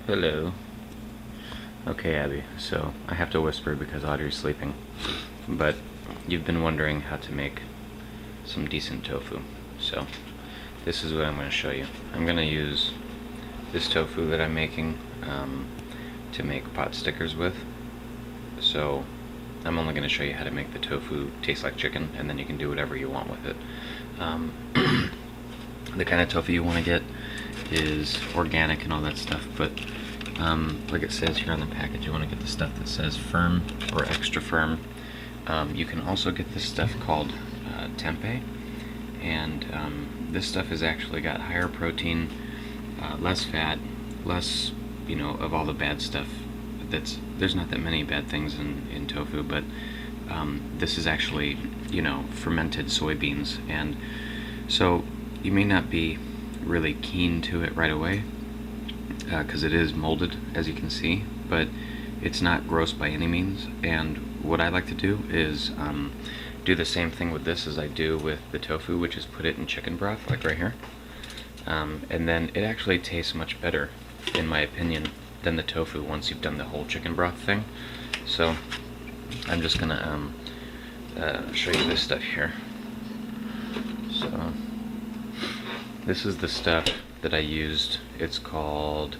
Hello. Okay, Abby, so I have to whisper because Audrey's sleeping. But you've been wondering how to make some decent tofu. So this is what I'm going to show you. I'm going to use this tofu that I'm making to make pot stickers with. So I'm only going to show you how to make the tofu taste like chicken, and then you can do whatever you want with it. The kind of tofu you want to get is organic and all that stuff, but like it says here on the package, you want to get the stuff that says firm or extra firm. You can also get this stuff called tempeh, and this stuff has actually got higher protein, less fat, less, of all the bad stuff. There's not that many bad things in tofu, but this is actually, fermented soybeans, and so you may not be really keen to it right away because it is molded, as you can see, but it's not gross by any means. And what I like to do is do the same thing with this as I do with the tofu, which is put it in chicken broth, like right here, and then it actually tastes much better, in my opinion, than the tofu once you've done the whole chicken broth thing. So I'm just gonna show you this stuff here. So this is the stuff that I used. It's called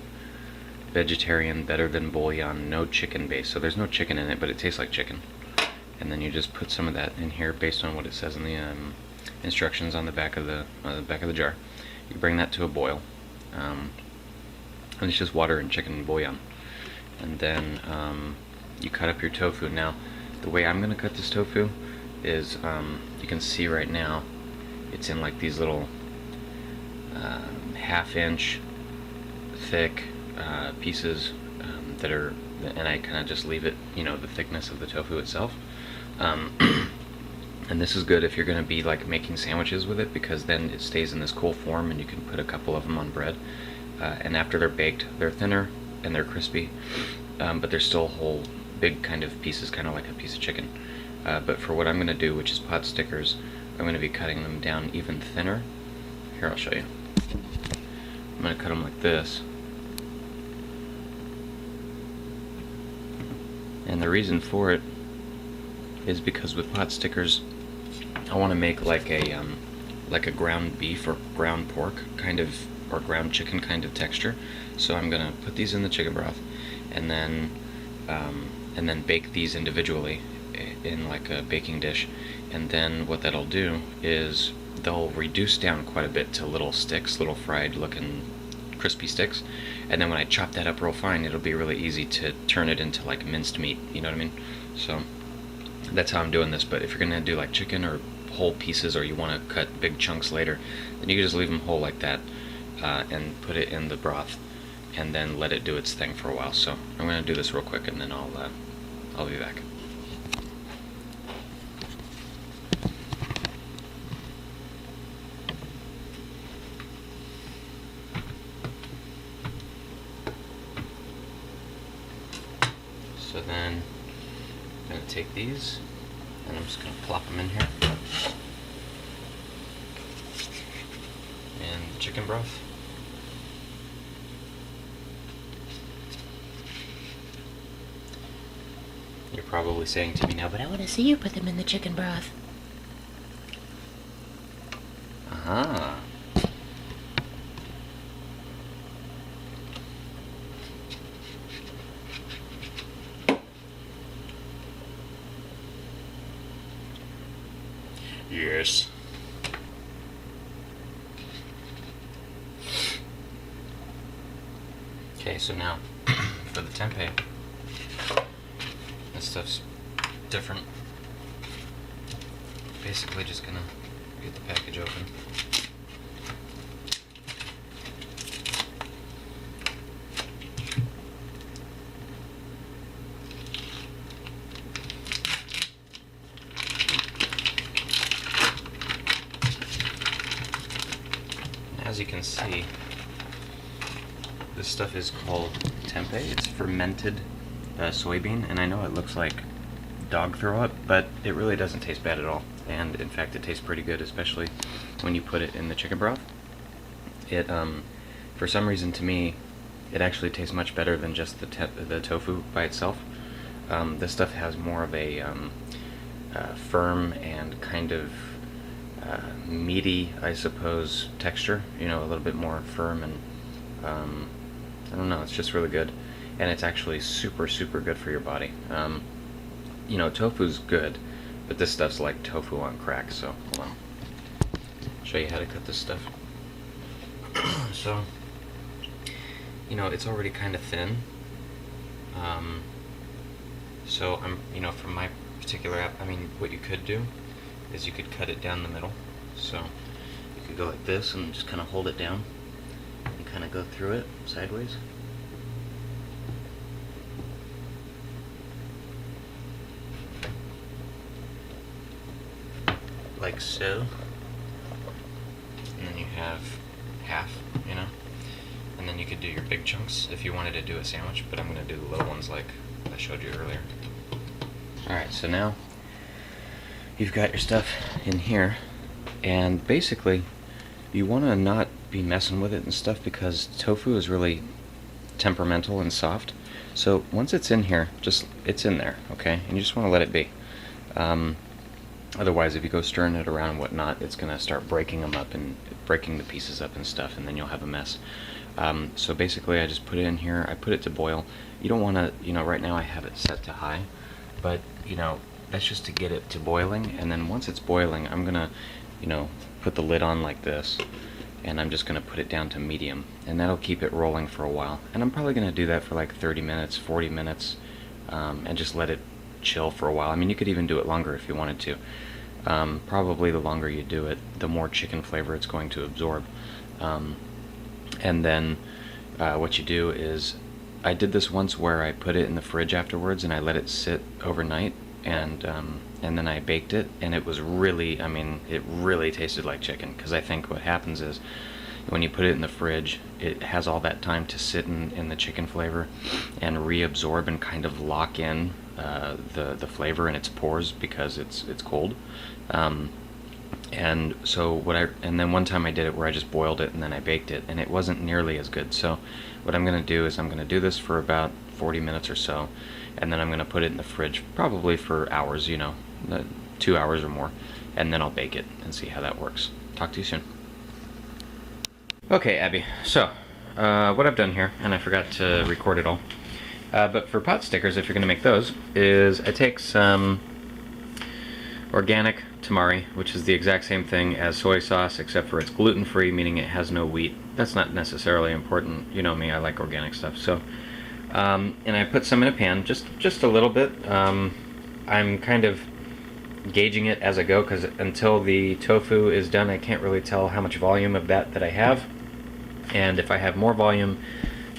Vegetarian Better Than Bouillon, no chicken base. So there's no chicken in it, but it tastes like chicken. And then you just put some of that in here based on what it says in the instructions on the back of the jar. You bring that to a boil, and it's just water and chicken bouillon. And then you cut up your tofu. Now, the way I'm gonna cut this tofu is, you can see right now, it's in like these little half-inch thick pieces that are, and I kind of just leave it, the thickness of the tofu itself. And this is good if you're going to be like making sandwiches with it, because then it stays in this cool form and you can put a couple of them on bread. And after they're baked, they're thinner and they're crispy, but they're still whole, big kind of pieces, kind of like a piece of chicken. But for what I'm going to do, which is pot stickers, I'm going to be cutting them down even thinner. Here, I'll show you. I'm going to cut them like this. And the reason for it is because with pot stickers, I want to make like a ground beef or ground pork kind of, or ground chicken kind of texture. So I'm going to put these in the chicken broth, and then bake these individually in like a baking dish. And then what that'll do is they'll reduce down quite a bit to little sticks, little fried looking crispy sticks, and then when I chop that up real fine, it'll be really easy to turn it into like minced meat, you know what I mean? So that's how I'm doing this. But if you're gonna do like chicken or whole pieces, or you want to cut big chunks later, then you can just leave them whole like that, and put it in the broth and then let it do its thing for a while. So I'm gonna do this real quick, and then I'll be back. So then I'm going to take these, and I'm just going to plop them in here. And chicken broth. You're probably saying to me now, but I want to see you put them in the chicken broth. Aha. Yes. Okay, so now for the tempeh, this stuff's different. Basically just gonna get the package open. As you can see, this stuff is called tempeh. It's fermented soybean, and I know it looks like dog throw up, but it really doesn't taste bad at all. And in fact, it tastes pretty good, especially when you put it in the chicken broth. It, for some reason to me, it actually tastes much better than just the tofu by itself. This stuff has more of a firm and kind of meaty, I suppose, texture. You know, a little bit more firm, and I don't know, it's just really good. And it's actually super, super good for your body. You know, tofu's good, but this stuff's like tofu on crack, so hold on. I'll show you how to cut this stuff. So, you know, it's already kind of thin. So you know, from my particular app, I mean, what you could do is you could cut it down the middle. So you could go like this and just kind of hold it down and kind of go through it sideways. Like so. And then you have half, you know? And then you could do your big chunks if you wanted to do a sandwich, but I'm going to do the little ones like I showed you earlier. Alright, so now you've got your stuff in here, and basically you want to not be messing with it and stuff because tofu is really temperamental and soft. So once it's in here, it's in there, okay? And you just want to let it be. Otherwise, if you go stirring it around and whatnot, it's going to start breaking them up and breaking the pieces up and stuff, and then you'll have a mess. So basically, I just put it in here. I put it to boil. You don't want to, you know, right now I have it set to high, but, you know, that's just to get it to boiling. And then once it's boiling, I'm going to, you know, put the lid on like this, and I'm just going to put it down to medium, and that'll keep it rolling for a while. And I'm probably going to do that for like 30 minutes, 40 minutes, and just let it chill for a while. I mean, you could even do it longer if you wanted to. Probably the longer you do it, the more chicken flavor it's going to absorb. And then what you do is, I did this once where I put it in the fridge afterwards and I let it sit overnight, and then I baked it, and it was really, I mean, it really tasted like chicken, because I think what happens is when you put it in the fridge, it has all that time to sit in the chicken flavor and reabsorb and kind of lock in the flavor in its pores because it's cold. And so and then one time I did it where I just boiled it and then I baked it, and it wasn't nearly as good. So what I'm going to do is I'm going to do this for about 40 minutes or so, and then I'm going to put it in the fridge probably for hours, you know, 2 hours or more, and then I'll bake it and see how that works. Talk to you soon. Okay, Abby, so what I've done here, and I forgot to record it all, but for pot stickers, if you're going to make those, is I take some organic tamari, which is the exact same thing as soy sauce, except for it's gluten-free, meaning it has no wheat. That's not necessarily important. You know me, I like organic stuff. So, and I put some in a pan, just a little bit. I'm kind of gauging it as I go, because until the tofu is done, I can't really tell how much volume of that I have. And if I have more volume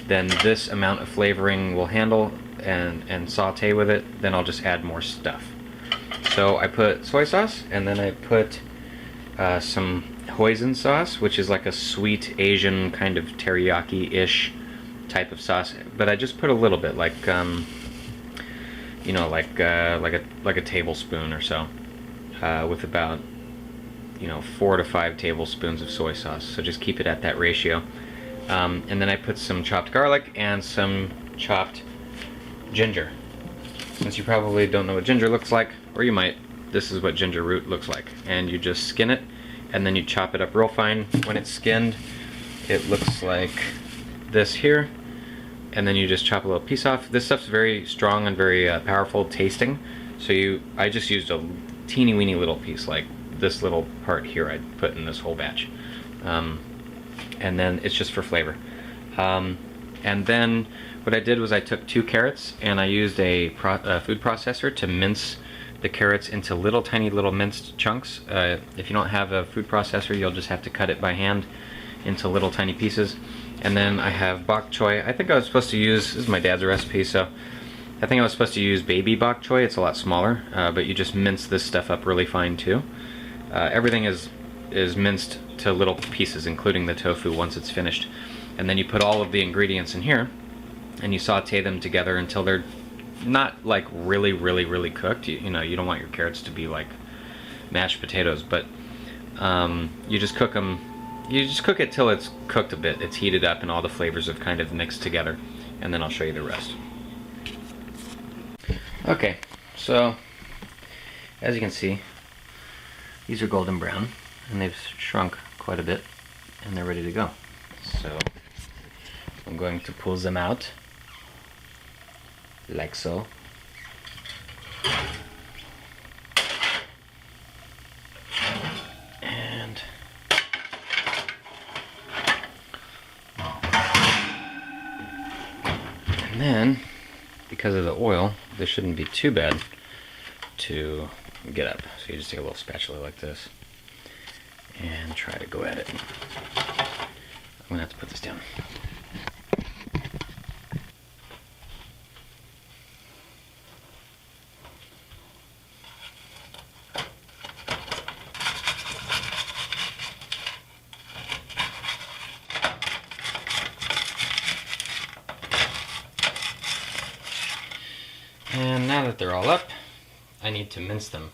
than this amount of flavoring will handle and saute with it, then I'll just add more stuff. So I put soy sauce, and then I put some hoisin sauce, which is like a sweet Asian kind of teriyaki-ish type of sauce. But I just put a little bit, like you know, like a tablespoon or so, with about, you know, 4 to 5 tablespoons of soy sauce. So just keep it at that ratio. And then I put some chopped garlic and some chopped ginger. Since you probably don't know what ginger looks like, or you might, this is what ginger root looks like. And you just skin it, and then you chop it up real fine. When it's skinned, it looks like this here, and then you just chop a little piece off. This stuff's very strong and very powerful tasting, so I just used a teeny weeny little piece, like this little part here I put in this whole batch. And then it's just for flavor. And then what I did was I took 2 carrots, and I used a food processor to mince the carrots into little tiny little minced chunks. If you don't have a food processor, you'll just have to cut it by hand into little tiny pieces. And then I have bok choy. I think I was supposed to use, this is my dad's recipe, so I think I was supposed to use baby bok choy. It's a lot smaller, but you just mince this stuff up really fine too. Everything is minced to little pieces, including the tofu once it's finished. And then you put all of the ingredients in here, and you saute them together until they're not like really cooked. You know, you don't want your carrots to be like mashed potatoes, but you just cook them you just cook it till it's cooked a bit. It's heated up and all the flavors have kind of mixed together, and then I'll show you the rest. Okay, so as you can see, these are golden brown and they've shrunk quite a bit and they're ready to go. So I'm going to pull them out like so. And then, because of the oil, this shouldn't be too bad to get up. So you just take a little spatula like this and try to go at it. I'm gonna have to put this down. And now that they're all up, I need to mince them.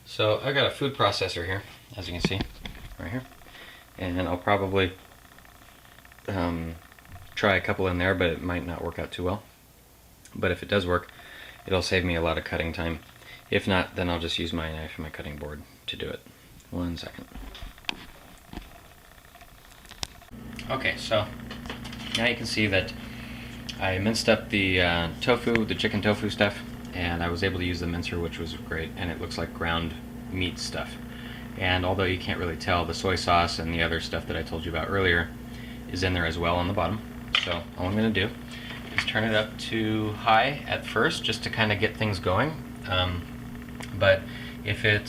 So I got a food processor here, as you can see, right here. And I'll probably try a couple in there, but it might not work out too well. But if it does work, it'll save me a lot of cutting time. If not, then I'll just use my knife and my cutting board to do it. 1 second. Okay, so now you can see that I minced up the tofu, the chicken tofu stuff, and I was able to use the mincer, which was great, and it looks like ground meat stuff. And although you can't really tell, the soy sauce and the other stuff that I told you about earlier is in there as well on the bottom. So all I'm going to do is turn it up to high at first, just to kind of get things going. But if it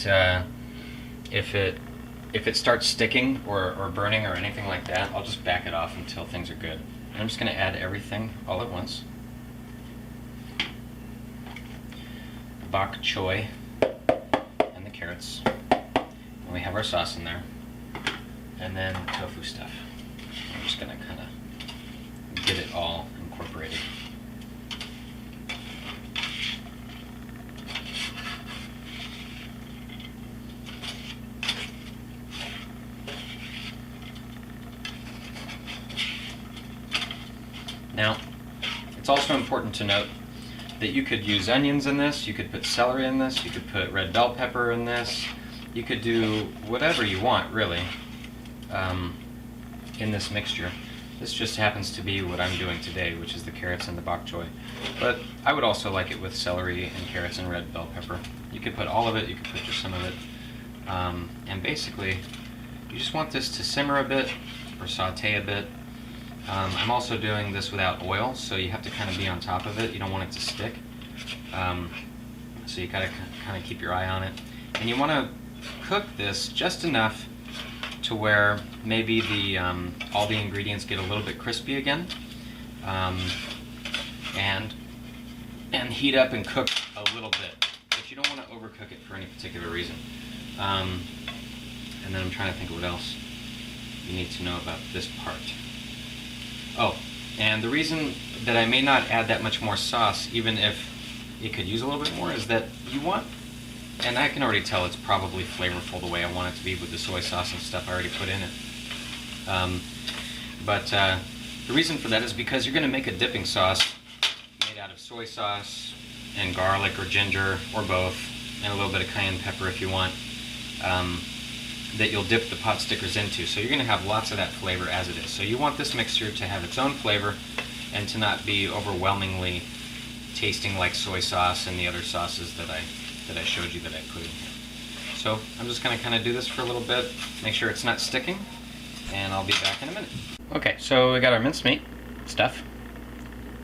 starts sticking or burning or anything like that, I'll just back it off until things are good. And I'm just going to add everything all at once. Bok choy and the carrots. And we have our sauce in there. And then the tofu stuff. I'm just going to kind of get it all incorporated. Now, it's also important to note that you could use onions in this, you could put celery in this, you could put red bell pepper in this, you could do whatever you want, really, in this mixture. This just happens to be what I'm doing today, which is the carrots and the bok choy. But I would also like it with celery and carrots and red bell pepper. You could put all of it, you could put just some of it. And basically, you just want this to simmer a bit, or saute a bit. I'm also doing this without oil, so you have to kind of be on top of it. You don't want it to stick. So you gotta kind of keep your eye on it. And you want to cook this just enough to where maybe the all the ingredients get a little bit crispy again, and heat up and cook a little bit. But you don't want to overcook it for any particular reason. And then I'm trying to think of what else you need to know about this part. Oh, and the reason that I may not add that much more sauce, even if it could use a little bit more, is that you want, and I can already tell it's probably flavorful the way I want it to be with the soy sauce and stuff I already put in it. But the reason for that is because you're going to make a dipping sauce made out of soy sauce and garlic or ginger or both, and a little bit of cayenne pepper if you want, that you'll dip the pot stickers into. So you're going to have lots of that flavor as it is. So you want this mixture to have its own flavor and to not be overwhelmingly tasting like soy sauce and the other sauces that I showed you that I put in here. So I'm just going to kind of do this for a little bit, make sure it's not sticking, and I'll be back in a minute. Okay, so we got our mincemeat stuff.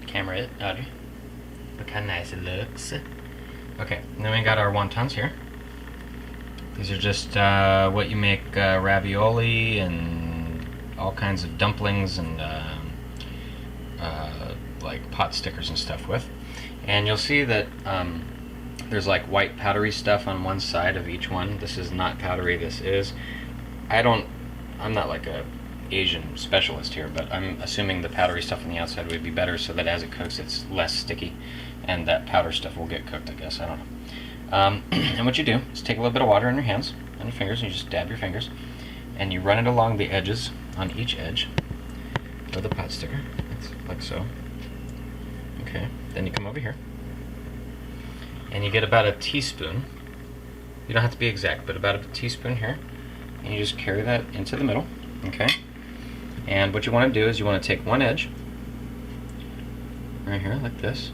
Camera it, Audrey. Look how nice it looks. Okay, and then we got our wontons here. These are just what you make ravioli and all kinds of dumplings and like pot stickers and stuff with. And you'll see that there's like white powdery stuff on one side of each one. This is not powdery, this is. I'm not like a Asian specialist here, but I'm assuming the powdery stuff on the outside would be better so that as it cooks it's less sticky and that powder stuff will get cooked, I guess, I don't know. And what you do is take a little bit of water in your hands, on your fingers, and you just dab your fingers, and you run it along the edges, on each edge of the pot sticker, like so. Okay, then you come over here, and you get about a teaspoon. You don't have to be exact, but about a teaspoon here, and you just carry that into the middle. Okay, and what you want to do is you want to take one edge right here like this,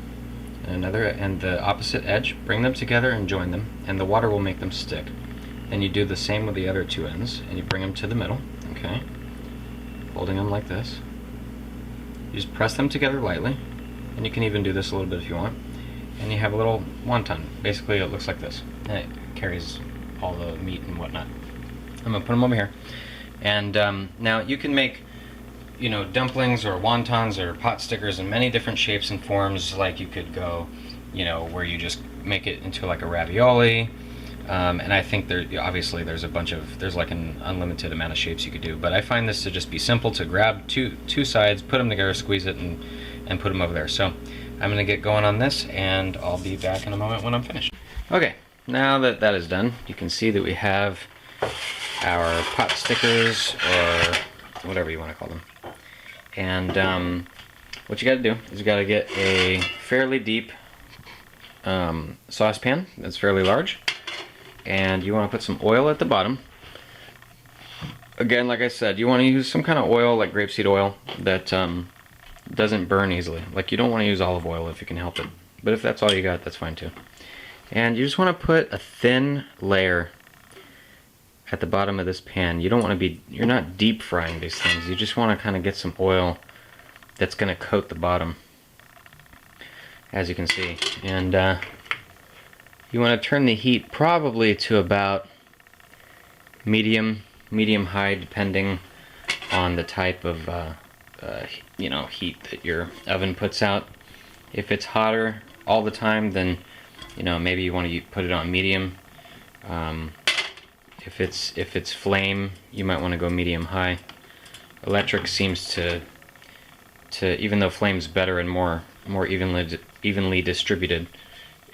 and another, and the opposite edge, bring them together and join them, and the water will make them stick. And you do the same with the other two ends, and you bring them to the middle. Okay, holding them like this. You just press them together lightly, and you can even do this a little bit if you want, and you have a little wonton. Basically it looks like this, and it carries all the meat and whatnot. I'm gonna put them over here, and now you can make, you know, dumplings or wontons or pot stickers in many different shapes and forms. Like you could go, you know, where you just make it into like a ravioli, and I think there obviously there's like an unlimited amount of shapes you could do, but I find this to just be simple to grab two sides, put them together, squeeze it, and put them over there. So I'm gonna get going on this, and I'll be back in a moment when I'm finished. Okay, now that that is done, you can see that we have our pot stickers, or whatever you want to call them. And what you got to do is you got to get a fairly deep saucepan that's fairly large, and you want to put some oil at the bottom. Again, like I said, you want to use some kind of oil like grapeseed oil that doesn't burn easily. Like, you don't want to use olive oil if you can help it, but if that's all you got, that's fine too. And you just want to put a thin layer at the bottom of this pan. You don't want to be, you're not deep frying these things. You just want to kind of get some oil that's going to coat the bottom, as you can see. And you want to turn the heat probably to about medium high, depending on the type of you know, heat that your oven puts out. If it's hotter all the time, then, you know, maybe you want to put it on medium. If it's flame, you might want to go medium high. Electric seems to even though flame's better and more evenly distributed,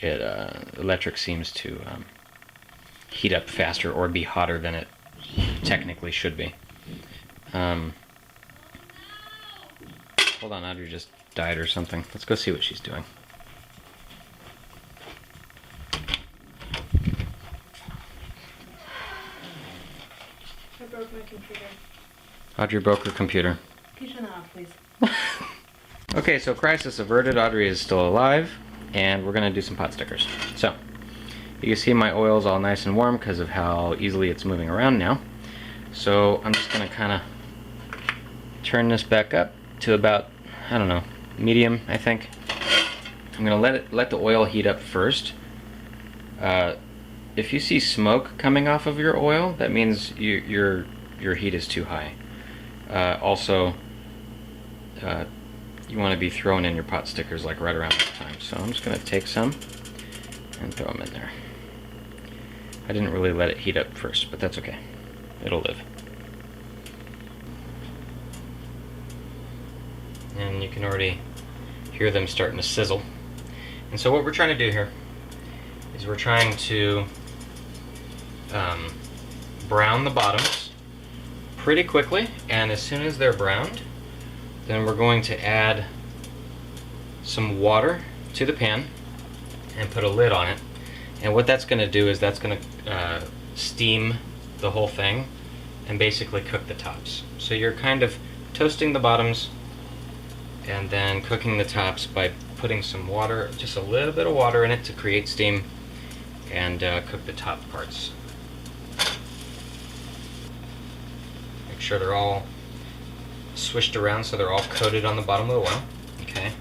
electric seems to heat up faster or be hotter than it technically should be. Hold on, Audrey just died or something. Let's go see what she's doing. I broke my computer. Audrey broke her computer. Can you turn that off, please? Okay, so crisis averted. Audrey is still alive, and we're gonna do some pot stickers. So, you can see my oil's all nice and warm because of how easily it's moving around now. So I'm just gonna kind of turn this back up to about, I don't know, medium, I think. I'm gonna let the oil heat up first. If you see smoke coming off of your oil, that means your heat is too high. Also, you want to be throwing in your pot stickers like right around this time. So I'm just going to take some and throw them in there. I didn't really let it heat up first, but that's okay. It'll live. And you can already hear them starting to sizzle. And so what we're trying to do here is we're trying to brown the bottoms pretty quickly, and as soon as they're browned, then we're going to add some water to the pan and put a lid on it. And what that's going to do is that's going to steam the whole thing and basically cook the tops. So you're kind of toasting the bottoms and then cooking the tops by putting some water, just a little bit of water in it to create steam, and cook the top parts. Make sure they're all swished around so they're all coated on the bottom of the oil. Okay.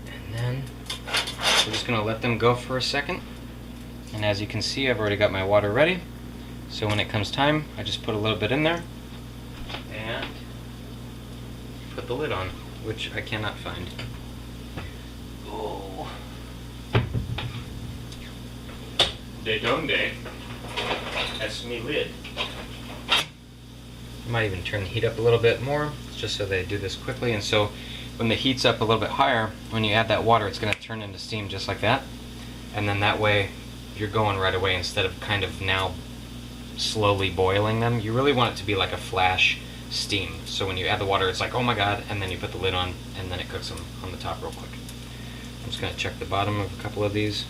And then we're just going to let them go for a second. And as you can see, I've already got my water ready. So when it comes time, I just put a little bit in there and put the lid on, which I cannot find. Oh. De donde es mi lid? I might even turn the heat up a little bit more, just so they do this quickly. And so when the heat's up a little bit higher, when you add that water, it's going to turn into steam just like that. And then that way you're going right away instead of kind of now slowly boiling them. You really want it to be like a flash steam. So when you add the water, it's like, oh my god, and then you put the lid on, and then it cooks them on the top real quick. I'm just going to check the bottom of a couple of these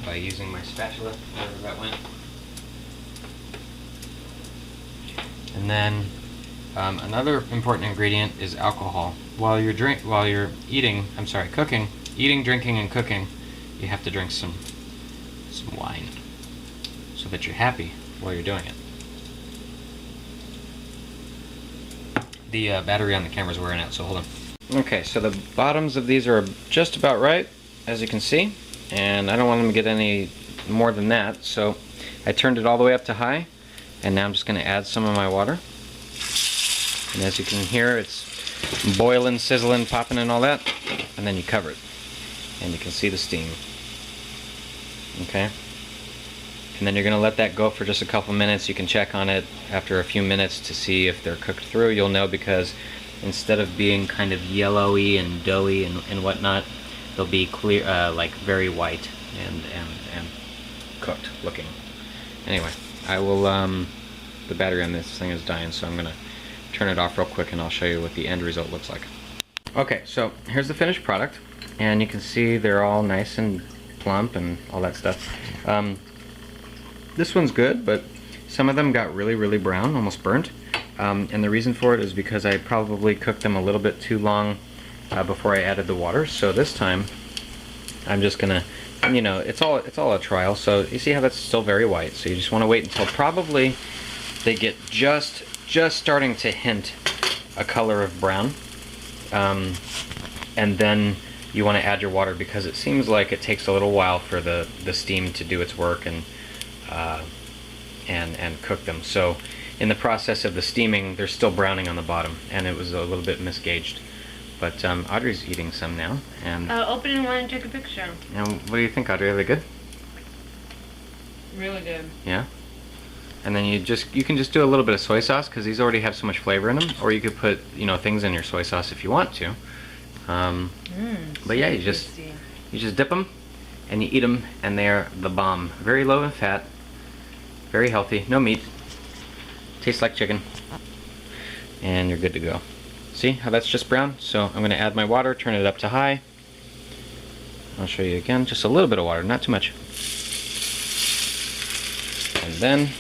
by using my spatula, wherever that went. And then another important ingredient is alcohol. While you're cooking, eating, drinking, and cooking, you have to drink some wine so that you're happy while you're doing it. The battery on the camera is wearing out, so hold on. Okay, so the bottoms of these are just about right, as you can see, and I don't want them to get any more than that, so I turned it all the way up to high, and now I'm just going to add some of my water. And as you can hear, it's boiling, sizzling, popping, and all that, and then you cover it, and you can see the steam. Okay? And then you're going to let that go for just a couple minutes. You can check on it after a few minutes to see if they're cooked through. You'll know because instead of being kind of yellowy and doughy and whatnot, they'll be clear, like very white and cooked looking. Anyway, I will, the battery on this thing is dying, so I'm going to turn it off real quick and I'll show you what the end result looks like. Okay, so here's the finished product, and you can see they're all nice and plump and all that stuff. This one's good, but some of them got really, really brown, almost burnt. And the reason for it is because I probably cooked them a little bit too long before I added the water. So this time, I'm just gonna, you know, it's all a trial. So you see how that's still very white. So you just want to wait until probably they get just starting to hint a color of brown, and then you want to add your water because it seems like it takes a little while for the steam to do its work and cook them. So in the process of the steaming, they're still browning on the bottom, and it was a little bit misgauged. But Audrey's eating some now, and opening one and take a picture. And what do you think, Audrey? Are they good? Really good. Yeah. And then you can just do a little bit of soy sauce because these already have so much flavor in them, or you could put things in your soy sauce if you want to. But yeah, you just dip them and you eat them, and they're the bomb. Very low in fat, very healthy, no meat, tastes like chicken, and you're good to go. See how that's just brown? So I'm going to add my water, turn it up to high. I'll show you again, just a little bit of water, not too much. And then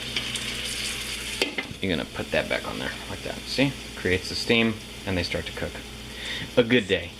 you're going to put that back on there like that. See? Creates the steam and they start to cook. A good day.